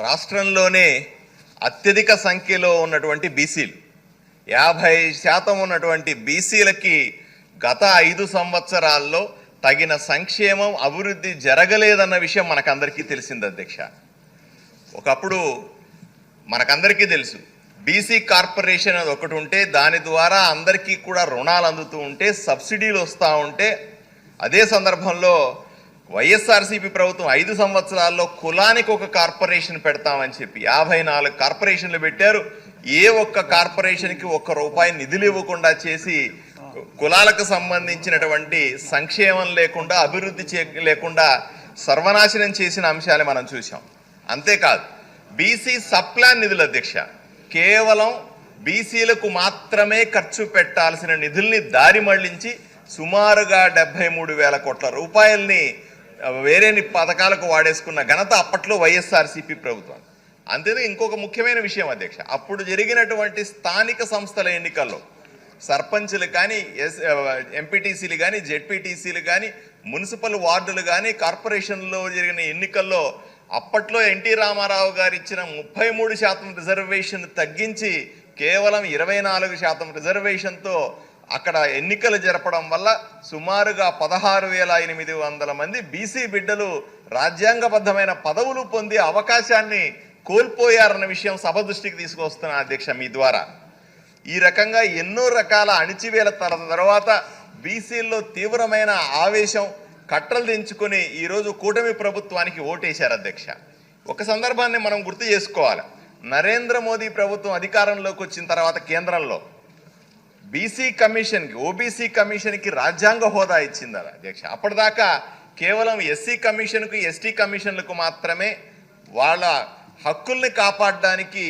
రాష్ట్రంలోనే అత్యధిక సంఖ్యలో ఉన్నటువంటి బీసీలు 50% ఉన్నటువంటి బీసీలకి గత 5 సంవత్సరాల్లో తగిన సంక్షేమం అభివృద్ధి జరగలేదన్న విషయం మనకందరికీ తెలిసింది అధ్యక్ష. ఒకప్పుడు మనకందరికీ తెలుసు బీసీ కార్పొరేషన్ అది ఒకటి ఉంటే దాని ద్వారా అందరికీ కూడా రుణాలు అందుతూ ఉంటే సబ్సిడీలు వస్తూ ఉంటే అదే సందర్భంలో వైఎస్ఆర్సీపీ ప్రభుత్వం 5 సంవత్సరాల్లో కులానికి ఒక కార్పొరేషన్ పెడతామని చెప్పి 54 కార్పొరేషన్లు పెట్టారు. ఏ ఒక్క కార్పొరేషన్కి ₹1 నిధులు ఇవ్వకుండా చేసి కులాలకు సంబంధించినటువంటి సంక్షేమం లేకుండా అభివృద్ధి లేకుండా సర్వనాశనం చేసిన అంశాలు మనం చూసాం. అంతేకాదు బీసీ సప్లాన్ నిధులు అధ్యక్ష కేవలం బీసీలకు మాత్రమే ఖర్చు పెట్టాల్సిన నిధుల్ని దారి మళ్లించి సుమారుగా 73,000 కోట్ల రూపాయల్ని వేరే పథకాలకు వాడేసుకున్న ఘనత అప్పట్లో వైఎస్ఆర్సీపీ ప్రభుత్వం. అంతేదో ఇంకొక ముఖ్యమైన విషయం అధ్యక్ష, అప్పుడు జరిగినటువంటి స్థానిక సంస్థల ఎన్నికల్లో సర్పంచ్లు కానీ ఎంపీటీసీలు కానీ జెడ్పీటీసీలు కానీ మున్సిపల్ వార్డులు కానీ కార్పొరేషన్లో జరిగిన ఎన్నికల్లో అప్పట్లో ఎన్టీ రామారావు గారు ఇచ్చిన 33% రిజర్వేషన్ తగ్గించి కేవలం 24% రిజర్వేషన్తో అక్కడ ఎన్నికలు జరపడం వల్ల సుమారుగా 16,800 మంది బీసీ బిడ్డలు రాజ్యాంగబద్ధమైన పదవులు పొందే అవకాశాన్ని కోల్పోయారన్న విషయం సభ దృష్టికి తీసుకొస్తున్నా అధ్యక్ష మీ ద్వారా. ఈ రకంగా ఎన్నో రకాల అణిచివేల తర్వాత బీసీల్లో తీవ్రమైన ఆవేశం కట్టలు దించుకొని ఈరోజు కూటమి ప్రభుత్వానికి ఓటేశారు అధ్యక్ష. ఒక సందర్భాన్ని మనం గుర్తు చేసుకోవాలి. నరేంద్ర మోదీ ప్రభుత్వం అధికారంలోకి వచ్చిన తర్వాత కేంద్రంలో బీసీ కమిషన్కి ఓబీసీ కమిషన్కి రాజ్యాంగ హోదా ఇచ్చింది అధ్యక్ష. అప్పటిదాకా కేవలం ఎస్సీ కమిషన్కు ఎస్టీ కమిషన్లకు మాత్రమే వాళ్ళ హక్కుల్ని కాపాడడానికి